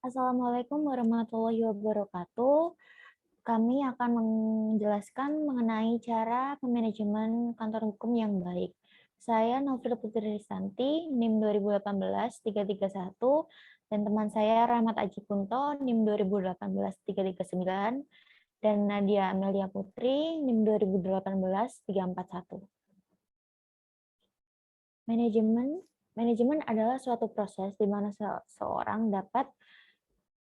Assalamualaikum warahmatullahi wabarakatuh. Kami akan menjelaskan mengenai cara pemanajemen kantor hukum yang baik. Saya Novita Putri Risanti, NIM 2018-331, dan teman saya Rahmat Aji Kunto, NIM 2018-339, dan Nadia Amelia Putri, NIM 2018-341. Manajemen adalah suatu proses di mana seseorang dapat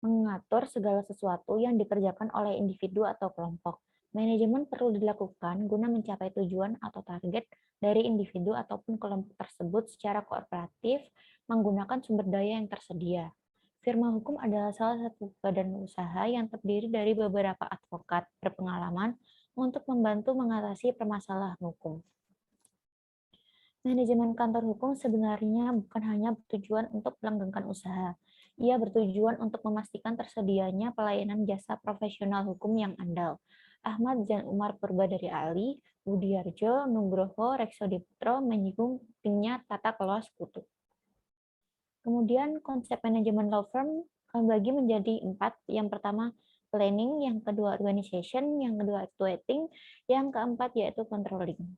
mengatur segala sesuatu yang dikerjakan oleh individu atau kelompok. Manajemen perlu dilakukan guna mencapai tujuan atau target dari individu ataupun kelompok tersebut secara kooperatif menggunakan sumber daya yang tersedia. Firma hukum adalah salah satu badan usaha yang terdiri dari beberapa advokat berpengalaman untuk membantu mengatasi permasalahan hukum. Manajemen kantor hukum sebenarnya bukan hanya bertujuan untuk melanggengkan usaha. Ia bertujuan untuk memastikan tersedianya pelayanan jasa profesional hukum yang andal. Ahmad Jan Umar Purbadari Ali, Budiarjo, Nugroho, Reksodiputro menyinggung pentingnya tata kelola sekutu. Kemudian konsep manajemen law firm bagi menjadi 4. Yang pertama planning, yang kedua organization, yang kedua actuating, yang keempat yaitu controlling.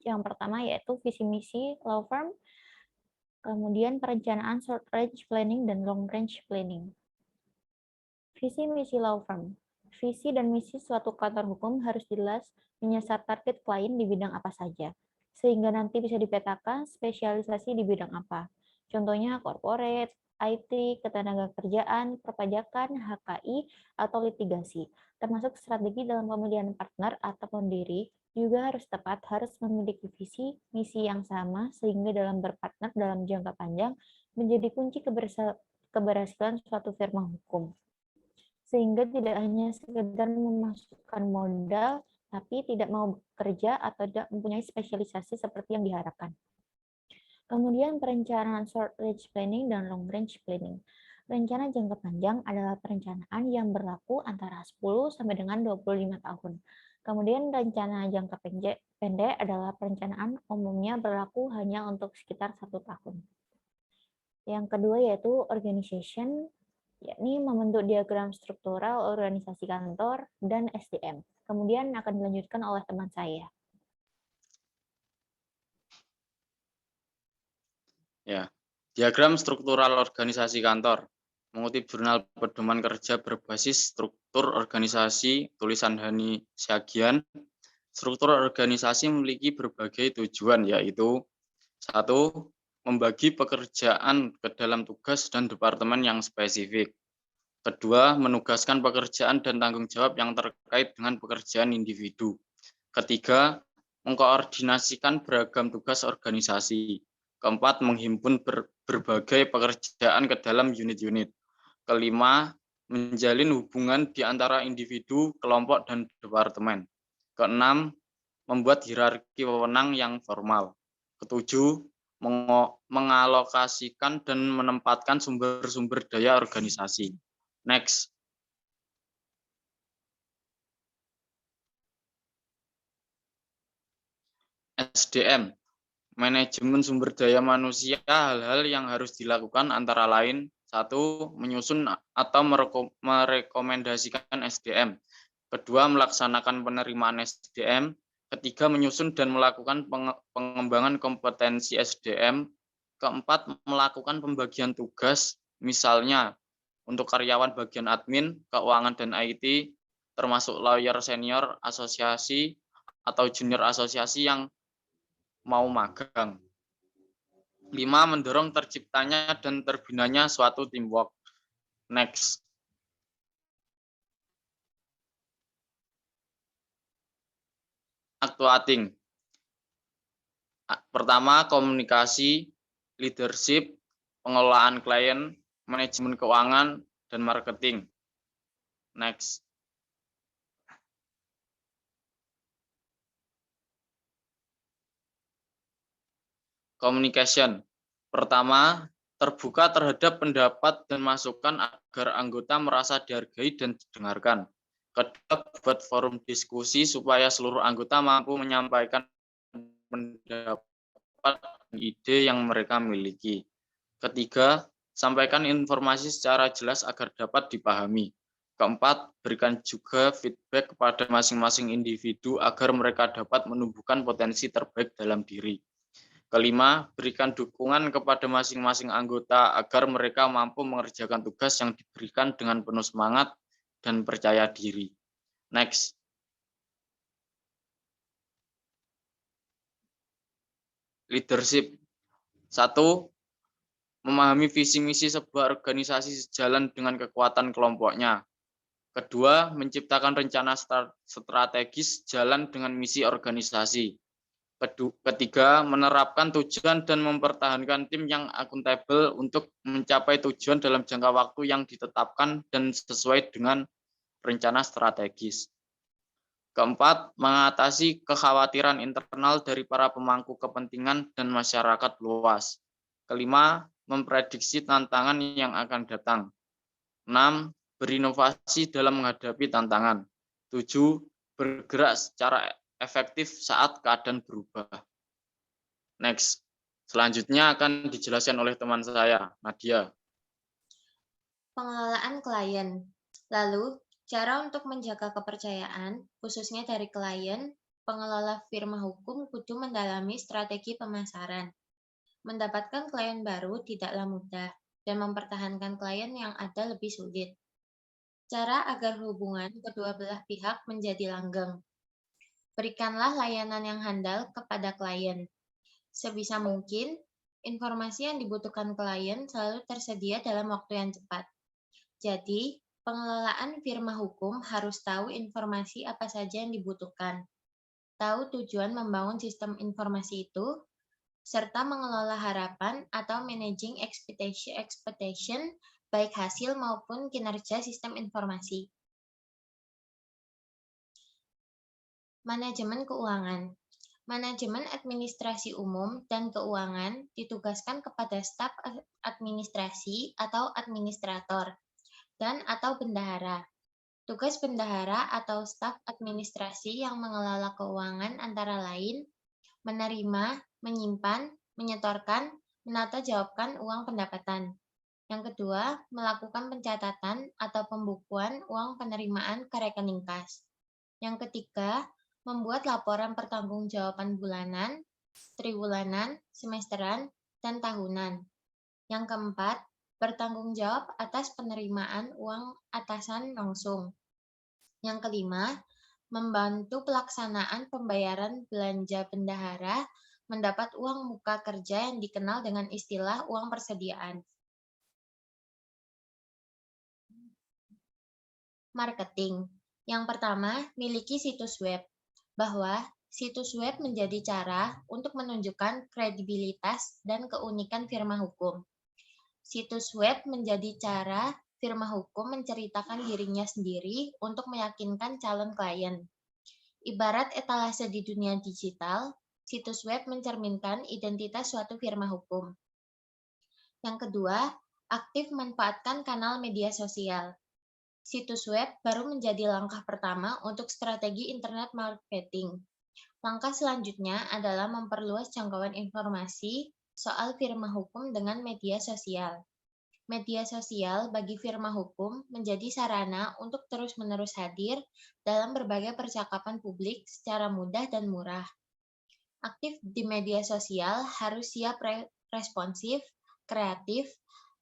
Yang pertama yaitu visi misi law firm, kemudian perencanaan short range planning dan long range planning. Visi misi law firm. Visi dan misi suatu kantor hukum harus jelas menyasar target klien di bidang apa saja, sehingga nanti bisa dipetakan spesialisasi di bidang apa. Contohnya corporate, IT, ketenagakerjaan, perpajakan, HKI, atau litigasi. Termasuk strategi dalam pemilihan partner atau pendiri juga harus tepat, harus memiliki visi, misi yang sama, sehingga dalam berpartner dalam jangka panjang menjadi kunci keberhasilan suatu firma hukum. Sehingga tidak hanya sekedar memasukkan modal, tapi tidak mau bekerja atau tidak mempunyai spesialisasi seperti yang diharapkan. Kemudian perencanaan short range planning dan long range planning. Rencana jangka panjang adalah perencanaan yang berlaku antara 10 sampai dengan 25 tahun. Kemudian rencana jangka pendek adalah perencanaan umumnya berlaku hanya untuk sekitar 1 tahun. Yang kedua yaitu organization, yakni membentuk diagram struktural organisasi kantor dan SDM. Kemudian akan dilanjutkan oleh teman saya. Ya, diagram struktural organisasi kantor. Mengutip Jurnal Pedoman Kerja berbasis struktur organisasi tulisan Hani Syagian, struktur organisasi memiliki berbagai tujuan, yaitu 1. Membagi pekerjaan ke dalam tugas dan departemen yang spesifik. Kedua, menugaskan pekerjaan dan tanggung jawab yang terkait dengan pekerjaan individu. Ketiga, mengkoordinasikan beragam tugas organisasi. Keempat, menghimpun berbagai pekerjaan ke dalam unit-unit. Kelima, menjalin hubungan di antara individu, kelompok, dan departemen. Keenam, membuat hierarki wewenang yang formal. Ketujuh, mengalokasikan dan menempatkan sumber-sumber daya organisasi. Next. SDM. Manajemen sumber daya manusia, hal-hal yang harus dilakukan antara lain, 1. Menyusun atau merekomendasikan SDM. Kedua, melaksanakan penerimaan SDM. Ketiga, menyusun dan melakukan pengembangan kompetensi SDM. Keempat, melakukan pembagian tugas, misalnya untuk karyawan bagian admin, keuangan, dan IT, termasuk lawyer senior, asosiasi, atau junior asosiasi yang mau magang. 5. Mendorong terciptanya dan terbinanya suatu teamwork. Next. Actuating. Pertama, komunikasi, leadership, pengelolaan klien, manajemen keuangan, dan marketing. Next. Communication. Pertama, terbuka terhadap pendapat dan masukan agar anggota merasa dihargai dan didengarkan. Kedua, buat forum diskusi supaya seluruh anggota mampu menyampaikan pendapat dan ide yang mereka miliki. Ketiga, Sampaikan informasi secara jelas agar dapat dipahami. Keempat, berikan juga feedback kepada masing-masing individu agar mereka dapat menumbuhkan potensi terbaik dalam diri. Kelima, berikan dukungan kepada masing-masing anggota agar mereka mampu mengerjakan tugas yang diberikan dengan penuh semangat dan percaya diri. Next. Leadership. 1. Memahami visi misi sebuah organisasi sejalan dengan kekuatan kelompoknya. Kedua, menciptakan rencana strategis jalan dengan misi organisasi. Ketiga, menerapkan tujuan dan mempertahankan tim yang akuntabel untuk mencapai tujuan dalam jangka waktu yang ditetapkan dan sesuai dengan rencana strategis. Keempat, mengatasi kekhawatiran internal dari para pemangku kepentingan dan masyarakat luas. Kelima, memprediksi tantangan yang akan datang. 6. Berinovasi dalam menghadapi tantangan. 7. Bergerak secara efektif saat keadaan berubah. Next. Selanjutnya akan dijelaskan oleh teman saya, Nadia. Pengelolaan klien. Lalu, cara untuk menjaga kepercayaan, khususnya dari klien, pengelola firma hukum kudu mendalami strategi pemasaran. Mendapatkan klien baru tidaklah mudah, dan mempertahankan klien yang ada lebih sulit. Cara agar hubungan kedua belah pihak menjadi langgeng. Berikanlah layanan yang handal kepada klien. Sebisa mungkin, informasi yang dibutuhkan klien selalu tersedia dalam waktu yang cepat. Jadi, pengelolaan firma hukum harus tahu informasi apa saja yang dibutuhkan, tahu tujuan membangun sistem informasi itu, serta mengelola harapan atau managing expectation baik hasil maupun kinerja sistem informasi. Manajemen keuangan. Manajemen administrasi umum dan keuangan ditugaskan kepada staf administrasi atau administrator dan atau bendahara. Tugas bendahara atau staf administrasi yang mengelola keuangan antara lain menerima, menyimpan, menyetorkan, menata jawabkan uang pendapatan. Yang kedua, melakukan pencatatan atau pembukuan uang penerimaan ke rekening kas. Yang ketiga, membuat laporan pertanggungjawaban bulanan, triwulan, semesteran, dan tahunan. Yang keempat, bertanggung jawab atas penerimaan uang atasan langsung. Yang kelima, membantu pelaksanaan pembayaran belanja bendahara mendapat uang muka kerja yang dikenal dengan istilah uang persediaan. Marketing. Yang pertama, miliki situs web. Bahwa situs web menjadi cara untuk menunjukkan kredibilitas dan keunikan firma hukum. Situs web menjadi cara firma hukum menceritakan dirinya sendiri untuk meyakinkan calon klien. Ibarat etalase di dunia digital, situs web mencerminkan identitas suatu firma hukum. Yang kedua, aktif manfaatkan kanal media sosial. Situs web baru menjadi langkah pertama untuk strategi internet marketing. Langkah selanjutnya adalah memperluas jangkauan informasi soal firma hukum dengan media sosial. Media sosial bagi firma hukum menjadi sarana untuk terus-menerus hadir dalam berbagai percakapan publik secara mudah dan murah. Aktif di media sosial harus siap responsif, kreatif,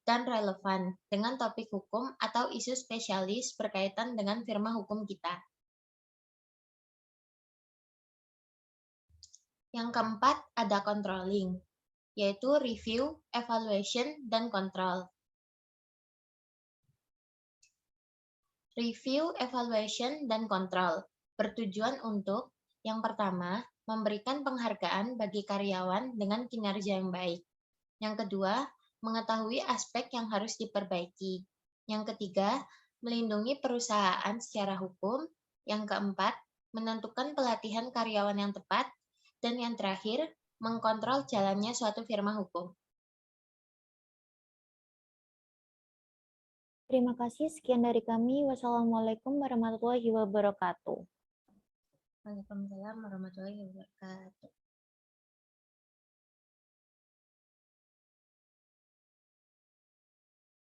dan relevan dengan topik hukum atau isu spesialis berkaitan dengan firma hukum kita. Yang keempat, ada controlling, yaitu review, evaluation, dan control. Review, evaluation, dan control bertujuan untuk, yang pertama, memberikan penghargaan bagi karyawan dengan kinerja yang baik. Yang kedua, mengetahui aspek yang harus diperbaiki. Yang ketiga, melindungi perusahaan secara hukum. Yang keempat, menentukan pelatihan karyawan yang tepat. Dan yang terakhir, mengkontrol jalannya suatu firma hukum. Terima kasih, sekian dari kami. Wassalamualaikum warahmatullahi wabarakatuh. Waalaikumsalam warahmatullahi wabarakatuh.